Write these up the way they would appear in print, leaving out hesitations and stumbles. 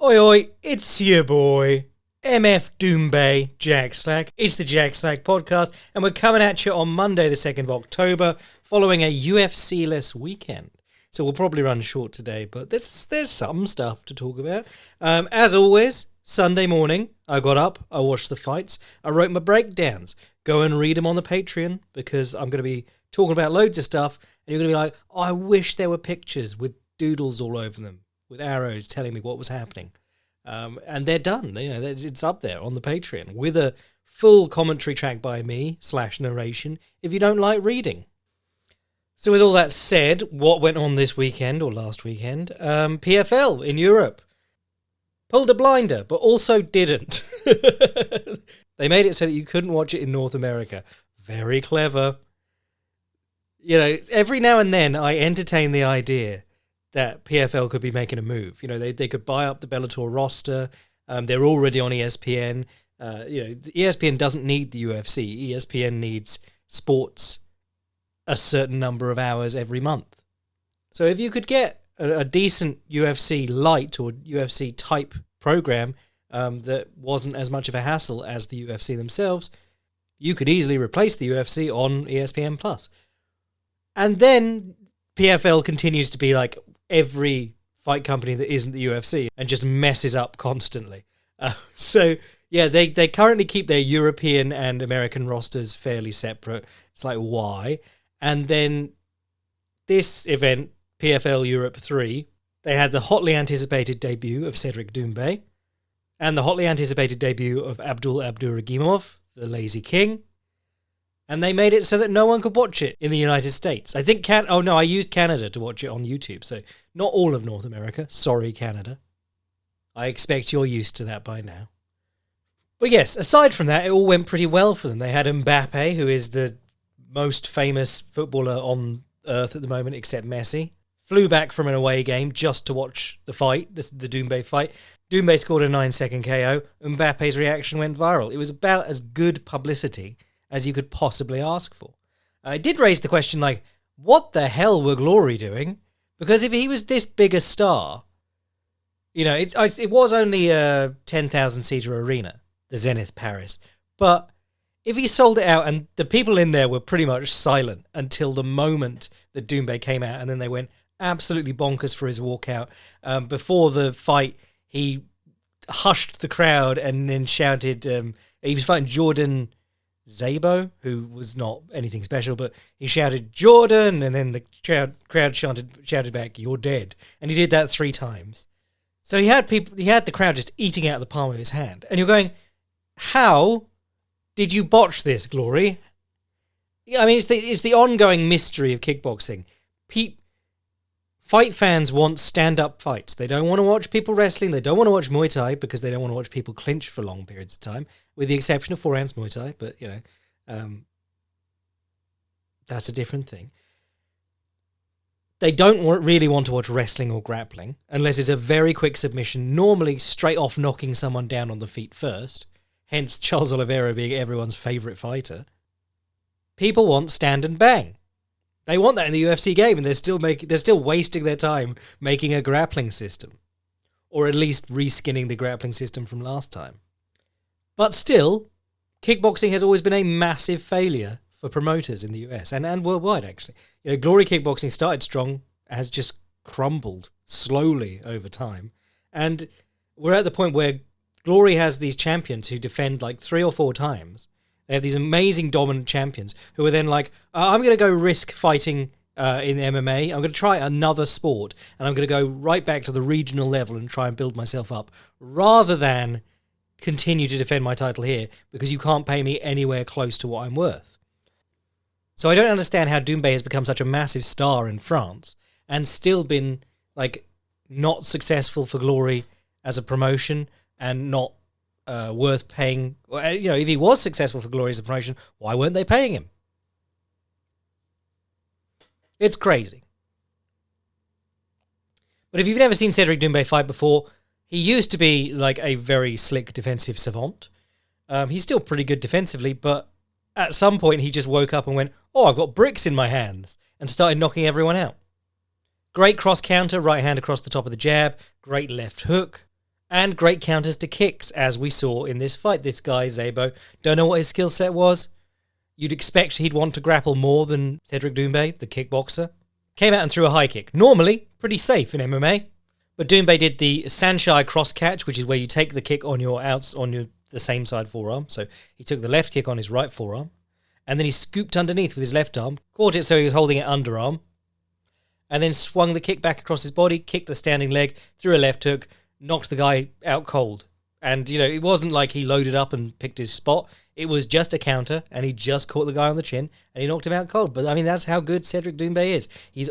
Oi oi, it's your boy, MF Doumbe, Jack Slack. It's the Jack Slack podcast, and we're coming at you on Monday the 2nd of October, following a UFC-less weekend. So we'll probably run short today, but there's some stuff to talk about. As always, Sunday morning, I got up, I watched the fights, I wrote my breakdowns. Go and read them on the Patreon, because I'm going to be talking about loads of stuff, and you're going to be like, oh, I wish there were pictures with doodles all over them, with arrows telling me what was happening. And they're done. You know, it's up there on the Patreon with a full commentary track by me / narration if you don't like reading. So with all that said, what went on this weekend or last weekend? PFL in Europe pulled a blinder, but also didn't. They made it so that you couldn't watch it in North America. Very clever. You know, every now and then I entertain the idea that PFL could be making a move. You know, they could buy up the Bellator roster. They're already on ESPN. ESPN doesn't need the UFC. ESPN needs sports a certain number of hours every month. So if you could get a decent UFC light or UFC type program that wasn't as much of a hassle as the UFC themselves, you could easily replace the UFC on ESPN+. And then PFL continues to be like every fight company that isn't the UFC and just messes up constantly. They currently keep their European and American rosters fairly separate. It's like, why? And then this event, PFL Europe 3, they had the hotly anticipated debut of Cedric Doumbe and the hotly anticipated debut of Abdul Abduragimov, the Lazy King. And they made it so that no one could watch it in the United States. I think I used Canada to watch it on YouTube, so not all of North America. Sorry, Canada. I expect you're used to that by now. But yes, aside from that, it all went pretty well for them. They had Mbappe, who is the most famous footballer on earth at the moment, except Messi. Flew back from an away game just to watch the fight, the Doumbe fight. Doumbe scored a 9-second KO. Mbappe's reaction went viral. It was about as good publicity as you could possibly ask for. It did raise the question, like, what the hell were Glory doing? Because if he was this big a star, you know, it was only a 10,000-seater arena, the Zenith Paris, but if he sold it out and the people in there were pretty much silent until the moment that Doumbe came out, and then they went absolutely bonkers for his walkout. Before the fight, he hushed the crowd and then shouted, he was fighting Jordan Zabo, who was not anything special, but he shouted Jordan, and then the crowd shouted back, "You're dead," and he did that 3 times. So he had the crowd just eating out the palm of his hand, and you're going, how did you botch this, Glory? I mean, it's the ongoing mystery of kickboxing. Fight fans want stand-up fights. They don't want to watch people wrestling. They don't want to watch Muay Thai because they don't want to watch people clinch for long periods of time, with the exception of 4-ounce Muay Thai. But, you know, that's a different thing. They don't really want to watch wrestling or grappling unless it's a very quick submission, normally straight off knocking someone down on the feet first, hence Charles Oliveira being everyone's favourite fighter. People want stand and bang. They want that in the UFC game, and they're still wasting their time making a grappling system, or at least reskinning the grappling system from last time. But still, kickboxing has always been a massive failure for promoters in the US and worldwide. Actually, you know, Glory Kickboxing started strong, has just crumbled slowly over time, and we're at the point where Glory has these champions who defend like 3 or 4 times. They have these amazing dominant champions who are then like, I'm going to go risk fighting in MMA. I'm going to try another sport, and I'm going to go right back to the regional level and try and build myself up, rather than continue to defend my title here because you can't pay me anywhere close to what I'm worth. So I don't understand how Doumbe has become such a massive star in France and still been like not successful for Glory as a promotion and not worth paying. You know, if he was successful for Glory as a promotion, why weren't they paying him? It's crazy. But if you've never seen Cedric Doumbe fight before, he used to be like a very slick defensive savant. He's still pretty good defensively, but at some point he just woke up and went, oh, I've got bricks in my hands, and started knocking everyone out. Great cross counter, right hand across the top of the jab, great left hook, And great counters to kicks, as we saw in this fight. This guy, Zabo, don't know what his skill set was. You'd expect he'd want to grapple more than Cedric Doumbe, the kickboxer. Came out and threw a high kick. Normally, pretty safe in MMA. But Doumbe did the Sanshai cross catch, which is where you take the kick on the same side forearm. So he took the left kick on his right forearm. And then he scooped underneath with his left arm, caught it so he was holding it underarm, and then swung the kick back across his body, kicked a standing leg, threw a left hook, knocked the guy out cold. And, it wasn't like he loaded up and picked his spot. It was just a counter, and he just caught the guy on the chin, and he knocked him out cold. But, that's how good Cedric Doumbe is. He's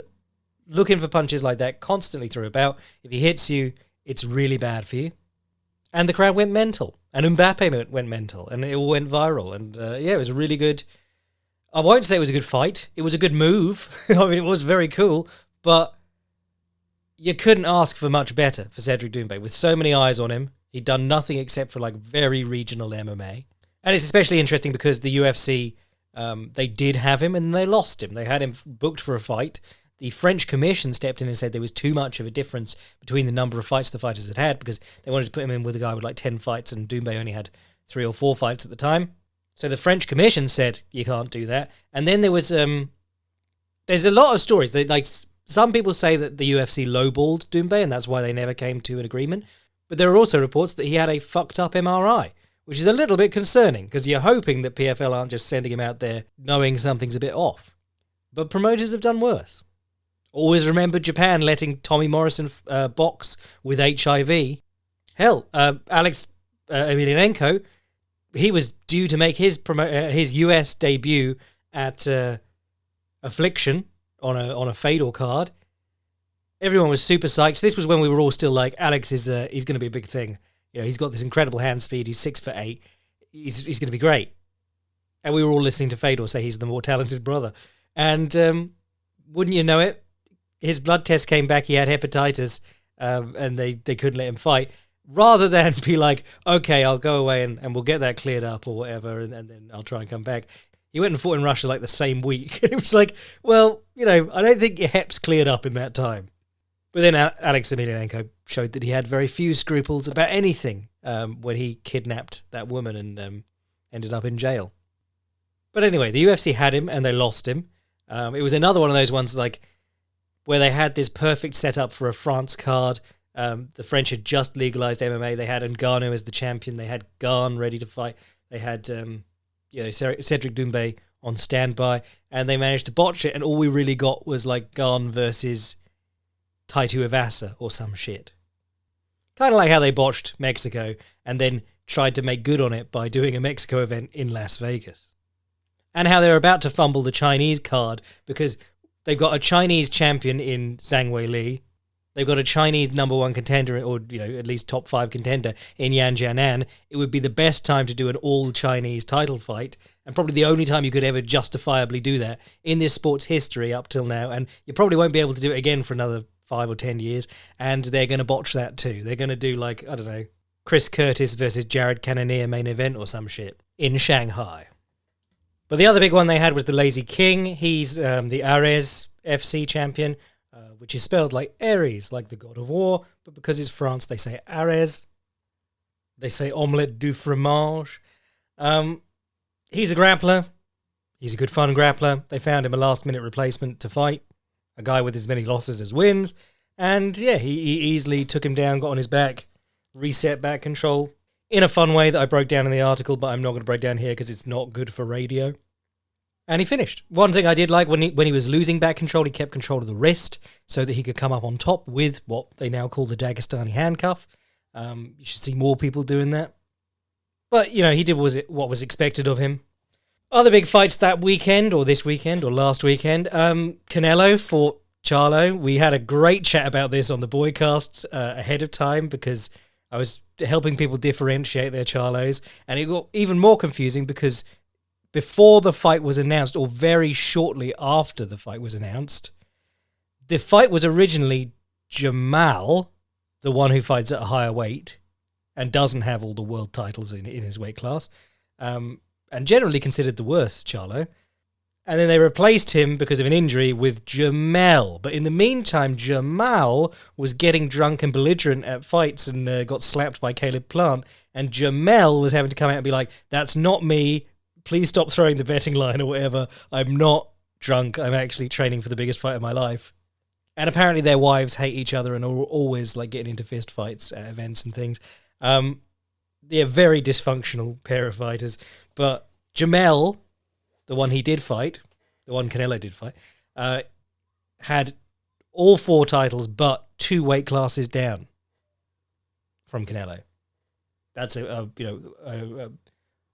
looking for punches like that constantly through a bout. If he hits you, it's really bad for you. And the crowd went mental. And Mbappe went mental. And it all went viral. And, it was a really good... I won't say it was a good fight. It was a good move. It was very cool. But you couldn't ask for much better for Cedric Doumbe. With so many eyes on him, he'd done nothing except for very regional MMA. And it's especially interesting because the UFC, they did have him and they lost him. They had him booked for a fight. The French Commission stepped in and said there was too much of a difference between the number of fights the fighters had because they wanted to put him in with a guy with 10 fights and Doumbe only had 3 or 4 fights at the time. So the French Commission said, you can't do that. And then there was, there's a lot of stories. Some people say that the UFC lowballed Doumbe and that's why they never came to an agreement. But there are also reports that he had a fucked up MRI, which is a little bit concerning because you're hoping that PFL aren't just sending him out there knowing something's a bit off. But promoters have done worse. Always remember Japan letting Tommy Morrison box with HIV. Hell, Alex Emelianenko, he was due to make his US debut at Affliction on a Fedor card. Everyone was super psyched. This was when we were all still like, Alex he's going to be a big thing. He's got this incredible hand speed. He's 6'8". He's going to be great. And we were all listening to Fedor say he's the more talented brother. And wouldn't you know it? His blood test came back. He had hepatitis, and they couldn't let him fight. Rather than be like, okay, I'll go away and we'll get that cleared up or whatever, and then I'll try and come back. He went and fought in Russia the same week. It was like, well, I don't think your hep's cleared up in that time. But then Alex Emelianenko showed that he had very few scruples about anything when he kidnapped that woman and ended up in jail. But anyway, the UFC had him and they lost him. It was another one of those ones where they had this perfect setup for a France card. The French had just legalized MMA. They had Ngannou as the champion. They had Gane ready to fight. They had Cedric Doumbe on standby, and they managed to botch it. And all we really got was Gane versus Taito Ivasa or some shit. Kind of like how they botched Mexico and then tried to make good on it by doing a Mexico event in Las Vegas. And how they're about to fumble the Chinese card because they've got a Chinese champion in Zhang Weili. They've got a Chinese number 1 contender, or at least top 5 contender in Yan Jianan. It would be the best time to do an all-Chinese title fight, and probably the only time you could ever justifiably do that in this sport's history up till now. And you probably won't be able to do it again for another 5 or 10 years. And they're going to botch that too. They're going to do I don't know, Chris Curtis versus Jared Cannonier main event or some shit in Shanghai. But the other big one they had was the Lazy King. He's the Ares FC champion, which is spelled like Ares, like the god of war. But because it's France, they say Ares. They say omelette du fromage. He's a grappler. He's a good fun grappler. They found him a last-minute replacement to fight. A guy with as many losses as wins. And yeah, he easily took him down, got on his back, reset back control. In a fun way that I broke down in the article, but I'm not going to break down here because it's not good for radio. And he finished. One thing I did like, when he was losing back control, he kept control of the wrist so that he could come up on top with what they now call the Dagestani handcuff. You should see more people doing that. But, he did what was expected of him. Other big fights that weekend, or this weekend, or last weekend. Canelo fought Charlo. We had a great chat about this on the Boycast ahead of time because I was helping people differentiate their Charlos, and it got even more confusing because before the fight was announced, or very shortly after the fight was announced, the fight was originally Jamal, the one who fights at a higher weight and doesn't have all the world titles in his weight class, and generally considered the worst Charlo. And then they replaced him because of an injury with Jamal. But in the meantime, Jamal was getting drunk and belligerent at fights and got slapped by Caleb Plant. And Jamal was having to come out and be like, that's not me. Please stop throwing the betting line or whatever. I'm not drunk. I'm actually training for the biggest fight of my life. And apparently their wives hate each other and are always like getting into fist fights at events and things. They're a very dysfunctional pair of fighters. But Jamal, the one he did fight, the one Canelo did fight, had all 4 titles but 2 weight classes down from Canelo. That's a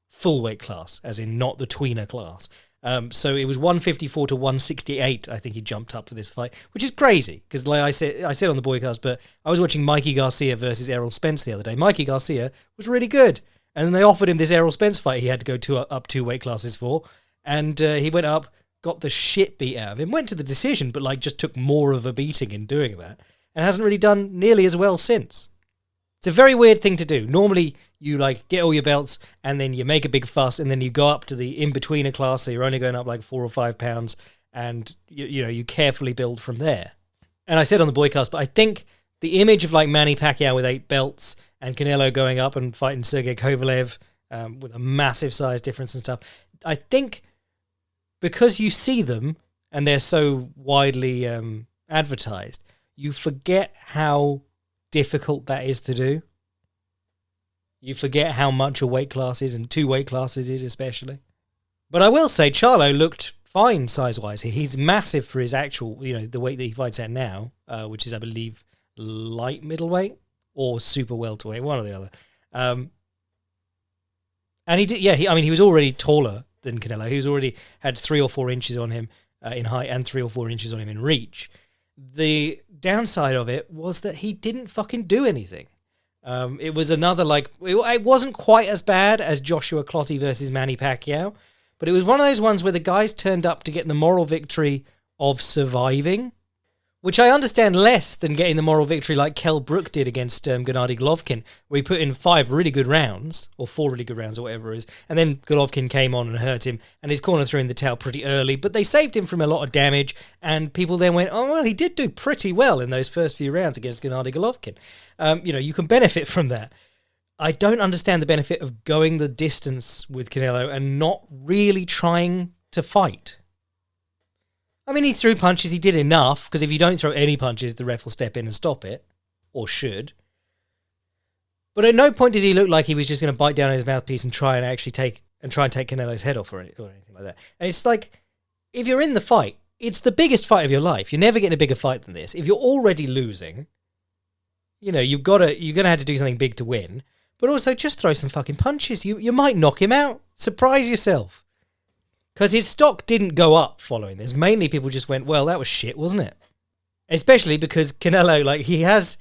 full weight class, as in not the tweener class. So it was 154 to 168. I think he jumped up for this fight, which is crazy because, like I said on the Boycast, but I was watching Mikey Garcia versus Errol Spence the other day. Mikey Garcia was really good, and then they offered him this Errol Spence fight. He had to go up 2 weight classes for, and he went up, got the shit beat out of him, went to the decision, but like just took more of a beating in doing that, and hasn't really done nearly as well since. It's a very weird thing to do. Normally, you like get all your belts and then you make a big fuss and then you go up to the in-betweener class, so you're only going up like 4 or 5 pounds, and you carefully build from there. And I said on the Boycast, but I think the image of like Manny Pacquiao with 8 belts and Canelo going up and fighting Sergey Kovalev with a massive size difference and stuff, I think because you see them and they're so widely advertised, you forget how difficult that is to do. You forget how much a weight class is, and 2 weight classes is especially. But I will say Charlo looked fine size-wise. He's massive for his actual, the weight that he fights at now, which is, I believe, light middleweight or super welterweight, one or the other. And he did, he was already taller than Canelo. He's already had 3 or 4 inches on him in height and 3 or 4 inches on him in reach. The downside of it was that he didn't fucking do anything. It was another, it wasn't quite as bad as Joshua Clottey versus Manny Pacquiao, but it was one of those ones where the guys turned up to get the moral victory of surviving, which I understand less than getting the moral victory like Kell Brook did against Gennady Golovkin, where he put in 5 really good rounds, or 4 really good rounds, or whatever it is, and then Golovkin came on and hurt him, and his corner threw in the towel pretty early, but they saved him from a lot of damage, and people then went, oh, well, he did do pretty well in those first few rounds against Gennady Golovkin. You can benefit from that. I don't understand the benefit of going the distance with Canelo and not really trying to fight. I mean, he threw punches, he did enough, because if you don't throw any punches, the ref will step in and stop it, or should. But at no point did he look like he was just going to bite down on his mouthpiece and try and take Canelo's head off or anything like that. And it's like, if you're in the fight, it's the biggest fight of your life. You're never getting a bigger fight than this. If you're already losing, you're going to have to do something big to win, but also just throw some fucking punches. You might knock him out. Surprise yourself. Because his stock didn't go up following this. Mainly people just went, well, that was shit, wasn't it? Especially because Canelo, he has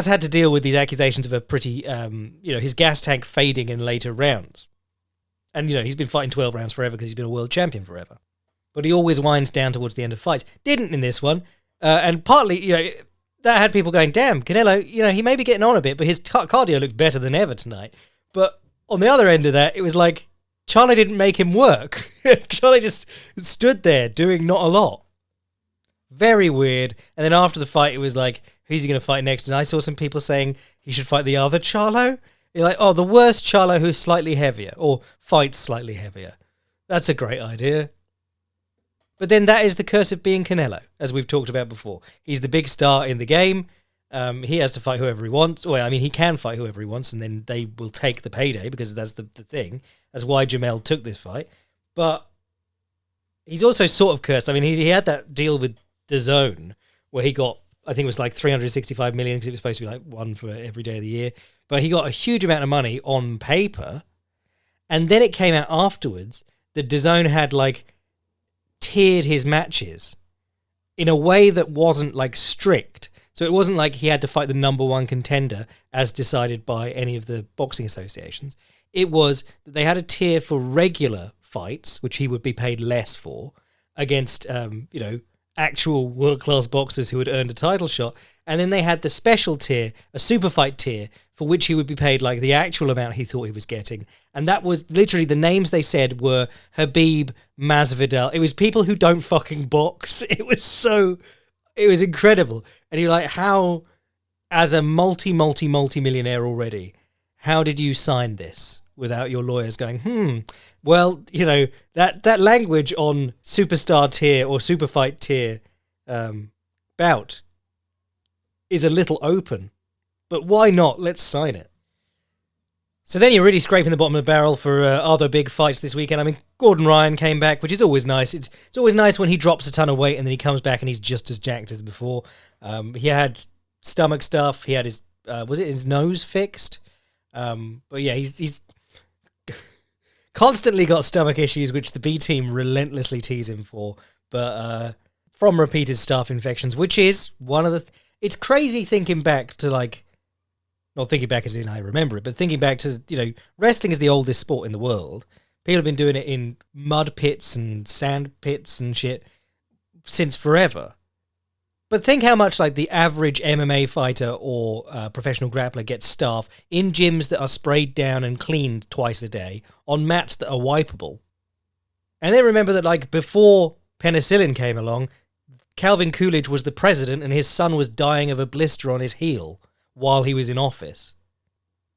had to deal with these accusations of a pretty, his gas tank fading in later rounds. And, he's been fighting 12 rounds forever because he's been a world champion forever. But he always winds down towards the end of fights. Didn't in this one. And partly, that had people going, damn, Canelo, he may be getting on a bit, but his cardio looked better than ever tonight. But on the other end of that, it was like, Charlo didn't make him work. Charlo just stood there doing not a lot. Very weird. And then after the fight, it was like, who's he going to fight next? And I saw some people saying he should fight the other Charlo. You're like, oh, the worst Charlo who's slightly heavier, or fights slightly heavier. That's a great idea. But then that is the curse of being Canelo, as we've talked about before. He's the big star in the game. He has to fight whoever he wants. Well, I mean, he can fight whoever he wants, and then they will take the payday, because that's the thing. That's why Jamal took this fight. But he's also sort of cursed. I mean, he had that deal with DAZN, where he got, I think it was like 365 million, because it was supposed to be like one for every day of the year. But he got a huge amount of money on paper. And then it came out afterwards that DAZN had tiered his matches in a way that wasn't strict. So it wasn't like he had to fight the number 1 contender as decided by any of the boxing associations. It was that they had a tier for regular fights, which he would be paid less for, against, actual world-class boxers who had earned a title shot. And then they had the special tier, a super fight tier, for which he would be paid like the actual amount he thought he was getting. And that was literally the names they said were Khabib, Masvidal. It was people who don't fucking box. It was incredible. And you're like, how, as a multi-millionaire already, how did you sign this without your lawyers going, well, you know, that language on superstar tier or super fight tier bout is a little open, but why not? Let's sign it. So then you're really scraping the bottom of the barrel for other big fights this weekend. I mean, Gordon Ryan came back, which is always nice. It's always nice when he drops a ton of weight and then he comes back and he's just as jacked as before. He had stomach stuff. He had his, his nose fixed? But yeah, he's constantly got stomach issues, which the B team relentlessly tease him for. But from repeated staph infections, which is one of the... It's crazy thinking back to, like... Not thinking back as in I remember it, but thinking back to, you know, wrestling is the oldest sport in the world. People have been doing it in mud pits and sand pits and shit since forever. But think how much, like, the average MMA fighter or professional grappler gets staph in gyms that are sprayed down and cleaned twice a day on mats that are wipeable. And then remember that, like, before penicillin came along, Calvin Coolidge was the president and his son was dying of a blister on his heel while he was in office.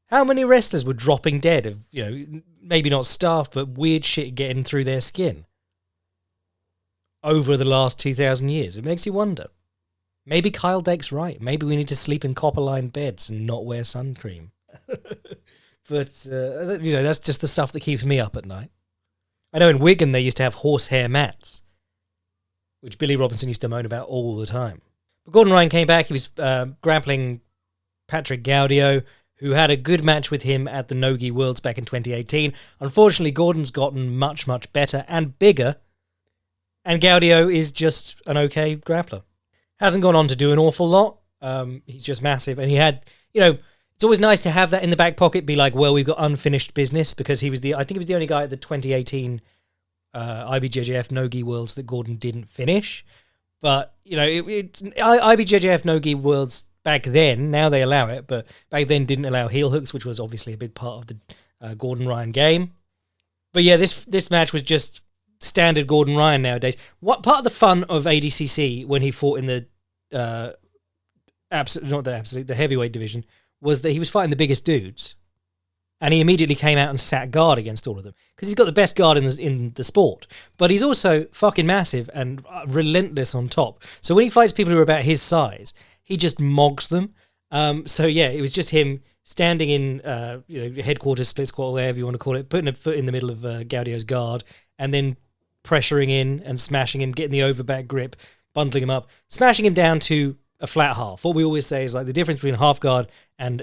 How many wrestlers were dropping dead of, you know, maybe not staph, but weird shit getting through their skin over the last 2,000 years? It makes you wonder. Maybe Kyle Dake's right. Maybe we need to sleep in copper-lined beds and not wear sun cream. But, you know, that's just the stuff that keeps me up at night. I know in Wigan they used to have horsehair mats, which Billy Robinson used to moan about all the time. But Gordon Ryan came back. He was grappling Patrick Gaudio, who had a good match with him at the Nogi Worlds back in 2018. Unfortunately, Gordon's gotten much, much better and bigger, and Gaudio is just an okay grappler. Hasn't gone on to do an awful lot. He's just massive, and he had, you know, it's always nice to have that in the back pocket, be like, well, we've got unfinished business, because I think he was the only guy at the 2018 IBJJF Nogi Worlds that Gordon didn't finish. But, you know, IBJJF Nogi Worlds back then, now they allow it, but back then didn't allow heel hooks, which was obviously a big part of the Gordon Ryan game. But yeah, this match was just standard Gordon Ryan nowadays. What part of the fun of ADCC when he fought in the the heavyweight division was that he was fighting the biggest dudes, and he immediately came out and sat guard against all of them because he's got the best guard in the sport. But he's also fucking massive and relentless on top. So when he fights people who are about his size, he just mogs them. So yeah, it was just him standing in headquarters, split squat, whatever you want to call it, putting a foot in the middle of Gaudio's guard, and then pressuring in and smashing him, getting the overback grip, bundling him up, smashing him down to a flat half. What we always say is like the difference between half guard and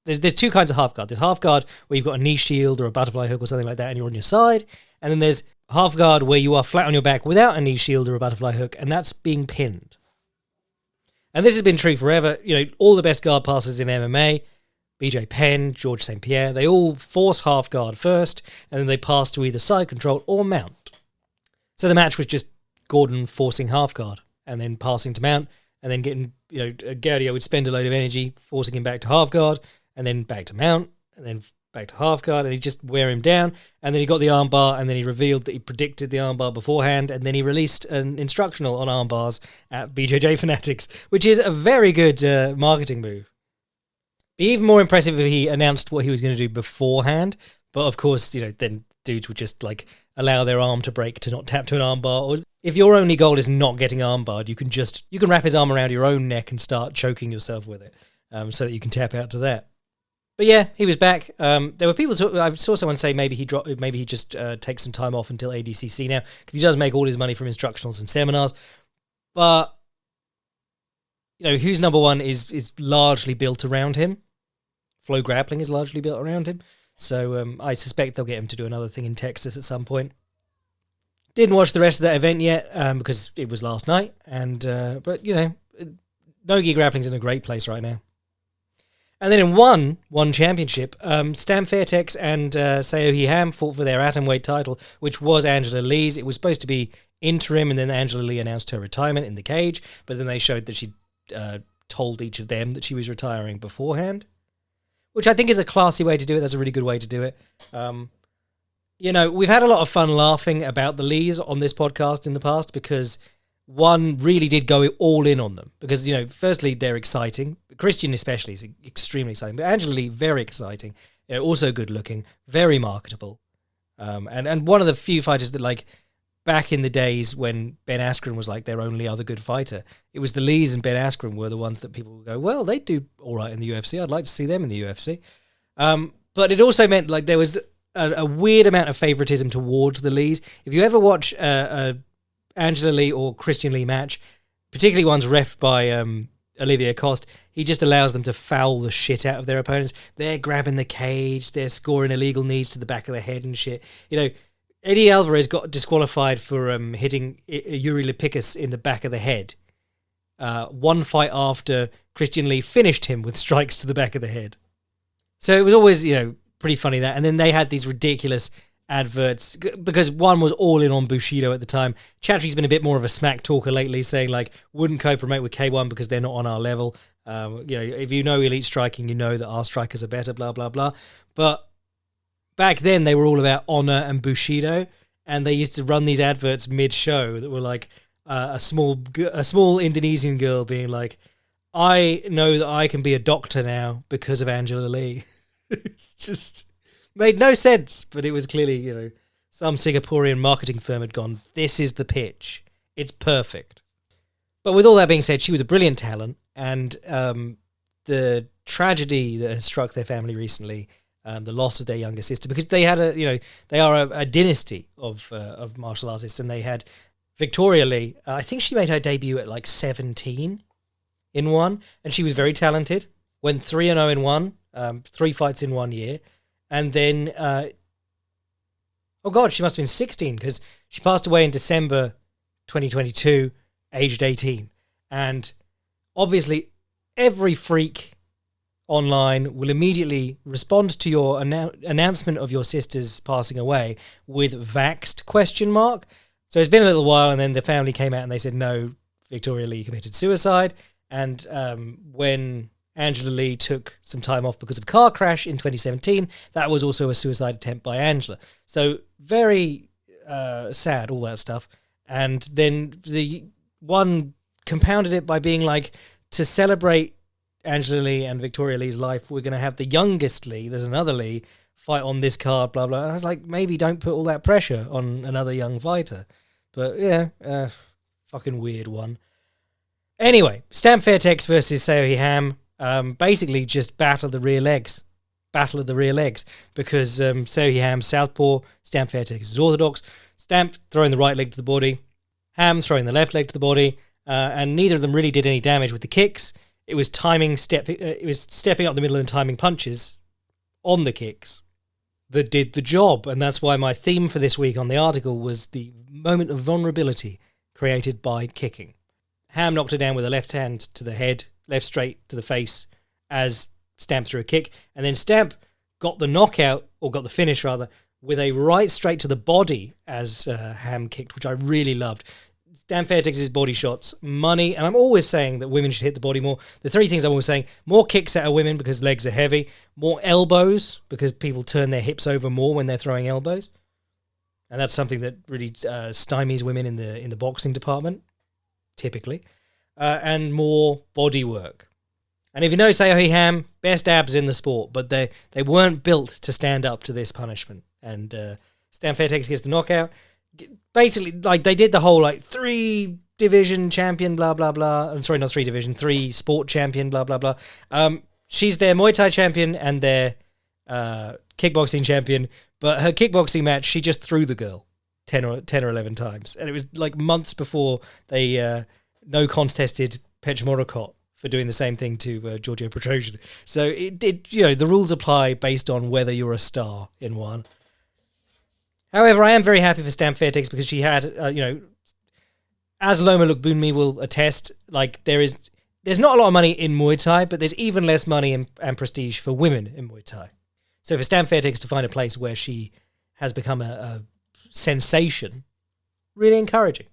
there's two kinds of half guard. There's half guard where you've got a knee shield or a butterfly hook or something like that and you're on your side. And then there's half guard where you are flat on your back without a knee shield or a butterfly hook, and that's being pinned. And this has been true forever. You know, all the best guard passers in MMA, BJ Penn, George St. Pierre, they all force half guard first, and then they pass to either side control or mount. So the match was just Gordon forcing half guard and then passing to mount, and then getting, you know, Gaudio would spend a load of energy forcing him back to half guard, and then back to mount, and then back to half guard, and he'd just wear him down, and then he got the armbar, and then he revealed that he predicted the armbar beforehand, and then he released an instructional on armbars at BJJ Fanatics, which is a very good marketing move. Be even more impressive if he announced what he was going to do beforehand, but of course, you know, then dudes would just like allow their arm to break to not tap to an armbar. Or if your only goal is not getting armbarred, you can wrap his arm around your own neck and start choking yourself with it, so that you can tap out to that. But yeah, he was back. There were people. I saw someone say maybe he just takes some time off until ADCC now, because he does make all his money from instructionals and seminars. But you know, who's number one is largely built around him. Flow Grappling is largely built around him. So I suspect they'll get him to do another thing in Texas at some point. Didn't watch the rest of that event yet because it was last night. But, you know, Nogi Grappling's in a great place right now. And then in one championship, Stam Fairtex and Seohee Ham fought for their Atomweight title, which was Angela Lee's. It was supposed to be interim, and then Angela Lee announced her retirement in the cage, but then they showed that she told each of them that she was retiring beforehand, which I think is a classy way to do it. That's a really good way to do it. We've had a lot of fun laughing about the Lees on this podcast in the past because one really did go all in on them because, firstly, they're exciting. Christian especially is extremely exciting, but Angela Lee, very exciting. Also good looking, very marketable. And one of the few fighters that, back in the days when Ben Askren was their only other good fighter, it was the Lees and Ben Askren were the ones that people would go, well, they do all right in the UFC. I'd like to see them in the UFC. But it also meant there was a weird amount of favoritism towards the Lees. If you ever watch a Angela Lee or Christian Lee match, particularly ones reffed by Olivier Coste, he just allows them to foul the shit out of their opponents. They're grabbing the cage, they're scoring illegal knees to the back of the head and shit. Eddie Alvarez got disqualified for hitting Yuri Lipicus in the back of the head. One fight after Christian Lee finished him with strikes to the back of the head. So it was always, pretty funny that. And then they had these ridiculous adverts because one was all in on Bushido at the time. Chatri's been a bit more of a smack talker lately, saying wouldn't co-promote with K1 because they're not on our level. If you know elite striking, you know that our strikers are better, blah, blah, blah. But back then they were all about honor and Bushido, and they used to run these adverts mid-show that were a small Indonesian girl being I know that I can be a doctor now because of Angela Lee. It's just made no sense, but it was clearly, some Singaporean marketing firm had gone, this is the pitch. It's perfect. But with all that being said, she was a brilliant talent, and the tragedy that has struck their family recently, the loss of their younger sister, because they had they are a dynasty of martial artists, and they had Victoria Lee. I think she made her debut at 17 in one, and she was very talented. Went 3-0 in one, 3 fights in 1 year. And then, she must have been 16 because she passed away in December 2022, aged 18. And obviously, every freak online will immediately respond to your announcement of your sister's passing away with vaxxed ? So it's been a little while, and then the family came out and they said, no, Victoria Lee committed suicide. And when Angela Lee took some time off because of a car crash in 2017. That was also a suicide attempt by Angela. So very sad, all that stuff. And then the one compounded it by being to celebrate Angela Lee and Victoria Lee's life, we're going to have the youngest Lee, there's another Lee, fight on this card, blah, blah. And I was maybe don't put all that pressure on another young fighter. But yeah, fucking weird one. Anyway, Stam Fairtex versus Seohee Ham. Basically just battle of the rear legs, because Seohee Ham's southpaw, Stam Fairtex is orthodox. Stamp throwing the right leg to the body, Ham throwing the left leg to the body, and neither of them really did any damage with the kicks. It was stepping up the middle and timing punches on the kicks that did the job, and that's why my theme for this week on the article was the moment of vulnerability created by kicking. Ham knocked her down with a left hand to the head, left straight to the face as Stamp threw a kick. And then Stamp got the knockout, or got the finish rather, with a right straight to the body as Ham kicked, which I really loved. Stamp Fairtex's body shots, money. And I'm always saying that women should hit the body more. The three things I'm always saying: more kicks out of women because legs are heavy, more elbows because people turn their hips over more when they're throwing elbows. And that's something that really stymies women in the boxing department, typically. And more body work. And if you know Seohee Ham, best abs in the sport, but they weren't built to stand up to this punishment. And Stam Fairtex gets the knockout. Basically, they did the whole 3-division champion, blah, blah, blah. I'm sorry, not 3-division, 3-sport champion, blah, blah, blah. She's their Muay Thai champion and their kickboxing champion, but her kickboxing match, she just threw the girl 10 or 11 times. And it was months before they no contested Pechmorokot for doing the same thing to Giorgio Petrosian. So it did, the rules apply based on whether you're a star in one. However, I am very happy for Stam Fairtex because she had, as Loma Lookboonmee will attest, there's there's not a lot of money in Muay Thai, but there's even less money and prestige for women in Muay Thai. So for Stan Fairtex to find a place where she has become a sensation, really encouraging.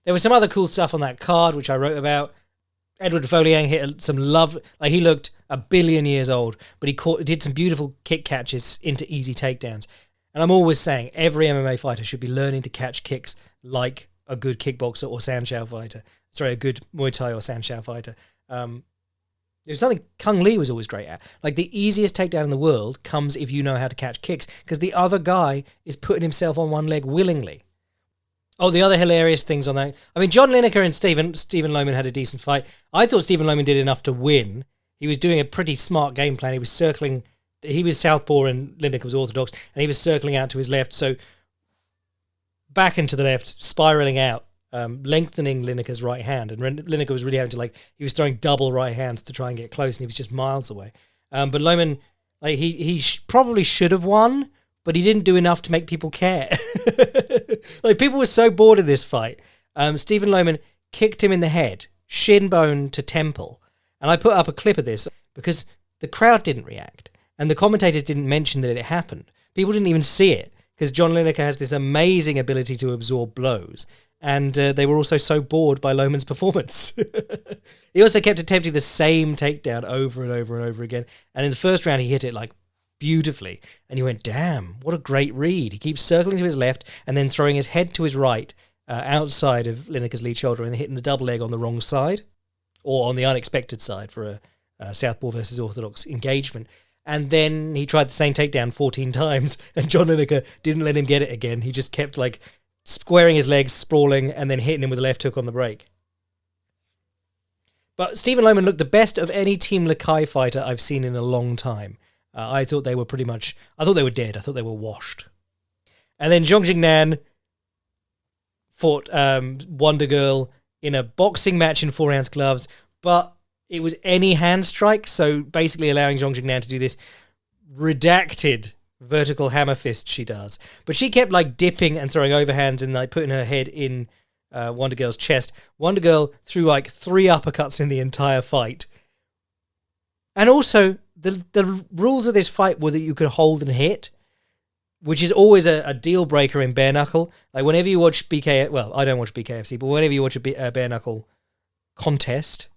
There was some other cool stuff on that card, which I wrote about. Edward Foliang hit some he looked a billion years old, but he did some beautiful kick catches into easy takedowns. And I'm always saying every MMA fighter should be learning to catch kicks like a good kickboxer or Sanshao fighter. Sorry, a good Muay Thai or Sanshao fighter. There's something Kung Lee was always great at. Like, the easiest takedown in the world comes if you know how to catch kicks, because the other guy is putting himself on one leg willingly. Oh, the other hilarious things on that. I mean, John Lineker and Stephen Lohman had a decent fight. I thought Stephen Lohman did enough to win. He was doing a pretty smart game plan. He was southpaw and Lineker was orthodox, and he was circling out to his left. So back and to the left, spiraling out, lengthening Lineker's right hand. And Lineker was really having to, he was throwing double right hands to try and get close, and he was just miles away. But Lohman, he probably should have won, but he didn't do enough to make people care. People were so bored of this fight. Stephen Lohman kicked him in the head, shin bone to temple. And I put up a clip of this because the crowd didn't react. And the commentators didn't mention that it happened. People didn't even see it because John Lineker has this amazing ability to absorb blows. And they were also so bored by Lohman's performance. He also kept attempting the same takedown over and over and over again. And in the first round, he hit it beautifully. And you went, damn, what a great read. He keeps circling to his left and then throwing his head to his right outside of Lineker's lead shoulder and hitting the double leg on the wrong side or on the unexpected side for a southpaw versus orthodox engagement. And then he tried the same takedown 14 times and John Lineker didn't let him get it again. He just kept squaring his legs, sprawling, and then hitting him with a left hook on the break. But Stephen Lohman looked the best of any Team Lakai fighter I've seen in a long time. I thought they were dead. I thought they were washed. And then Zang Jin Nan fought Wondergirl in a boxing match in 4-ounce gloves, but it was any hand strike, so basically allowing Zang Jin Nan to do this redacted vertical hammer fist she does. But she kept dipping and throwing overhands and putting her head in Wondergirl's chest. Wondergirl threw 3 uppercuts in the entire fight. And also, the rules of this fight were that you could hold and hit, which is always a deal breaker in bare knuckle. Whenever you watch I don't watch BKFC, but whenever you watch a bare knuckle contest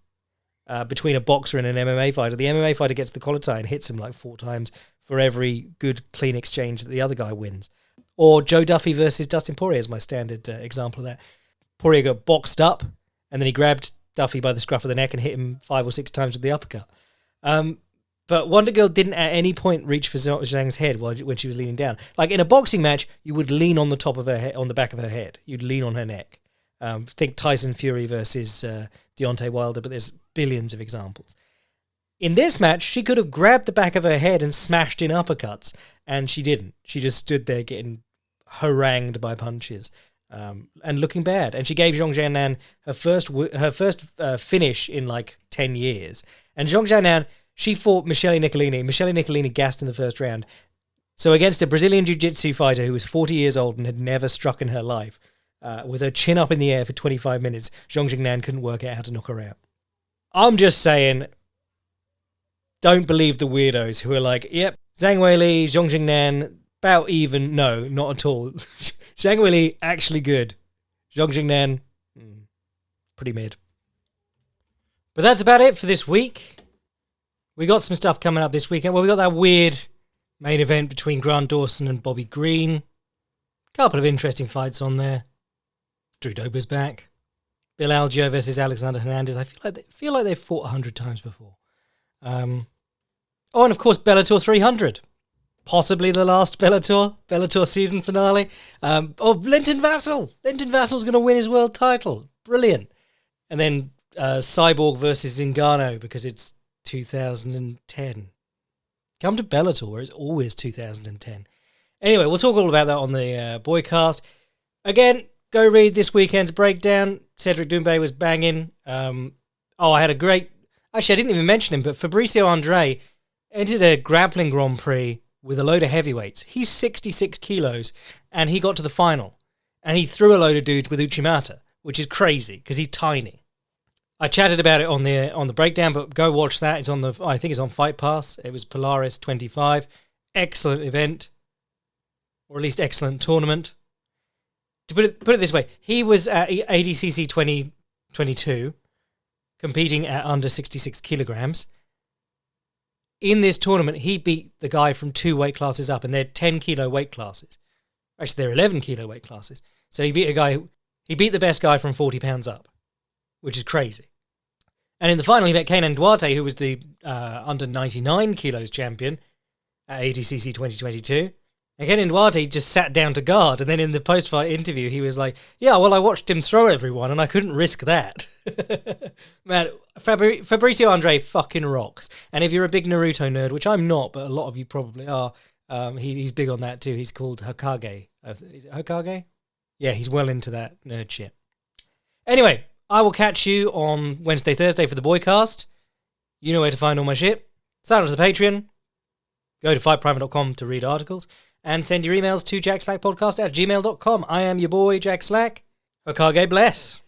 between a boxer and an MMA fighter, the MMA fighter gets the collar tie and hits him 4 times for every good, clean exchange that the other guy wins. Or Joe Duffy versus Dustin Poirier is my standard example of that. Poirier got boxed up, and then he grabbed Duffy by the scruff of the neck and hit him 5 or 6 times with the uppercut. But Wondergirl didn't at any point reach for Zhang's head when she was leaning down. In a boxing match, you would lean on the top of her head, on the back of her head. You'd lean on her neck. Think Tyson Fury versus Deontay Wilder, but there's billions of examples. In this match, she could have grabbed the back of her head and smashed in uppercuts, and she didn't. She just stood there getting harangued by punches and looking bad. And she gave Zang Jin Nan her first finish in 10 years. And Zang Jin Nan, she fought Michele Nicolini. Michele Nicolini gassed in the first round. So against a Brazilian jiu-jitsu fighter who was 40 years old and had never struck in her life, with her chin up in the air for 25 minutes, Zang Jin Nan couldn't work out how to knock her out. I'm just saying, don't believe the weirdos who are yep, Zhang Weili, Zhang Jin Nan, about even. No, not at all. Zhang Weili, actually good. Zhang Jin Nan, pretty mid. But that's about it for this week. We got some stuff coming up this weekend. Well, we got that weird main event between Grant Dawson and Bobby Green. Couple of interesting fights on there. Drew Dober's back. Bill Algeo versus Alexander Hernandez. I feel like they've fought 100 times before. And of course, Bellator 300. Possibly the last Bellator season finale. Linton Vassell. Linton Vassell's going to win his world title. Brilliant. And then Cyborg versus Zingano because it's 2010. Come to Bellator where it's always 2010. Anyway, we'll talk all about that on the Boycast. Again, go read this weekend's breakdown. Cedric Doumbe was banging. I had a great... Actually, I didn't even mention him, but Fabricio Andre entered a grappling Grand Prix with a load of heavyweights. He's 66 kilos, and he got to the final. And he threw a load of dudes with Uchimata, which is crazy, because he's tiny. I chatted about it on the breakdown, but go watch that. It's on I think it's on Fight Pass. It was Polaris 25. Excellent event, or at least excellent tournament. To put it this way, he was at ADCC 2022, competing at under 66 kilograms. In this tournament, he beat the guy from 2 weight classes up, and they're 10 kilo weight classes. Actually, they're 11 kilo weight classes. So he beat the best guy from 40 pounds up, which is crazy. And in the final, he met Kenan Duarte, who was the under 99 kilos champion at ADCC 2022. And Kenan Duarte just sat down to guard, and then in the post-fight interview, he was like, yeah, well, I watched him throw everyone, and I couldn't risk that. Man, Fabricio Andre fucking rocks. And if you're a big Naruto nerd, which I'm not, but a lot of you probably are, he's big on that too. He's called Hokage. Is it Hokage? Yeah, he's well into that nerd shit. Anyway, I will catch you on Wednesday, Thursday for the Boycast. You know where to find all my shit. Sign up to the Patreon. Go to fightprimer.com to read articles. And send your emails to jackslackpodcast@gmail.com. I am your boy, Jack Slack. Hokage bless.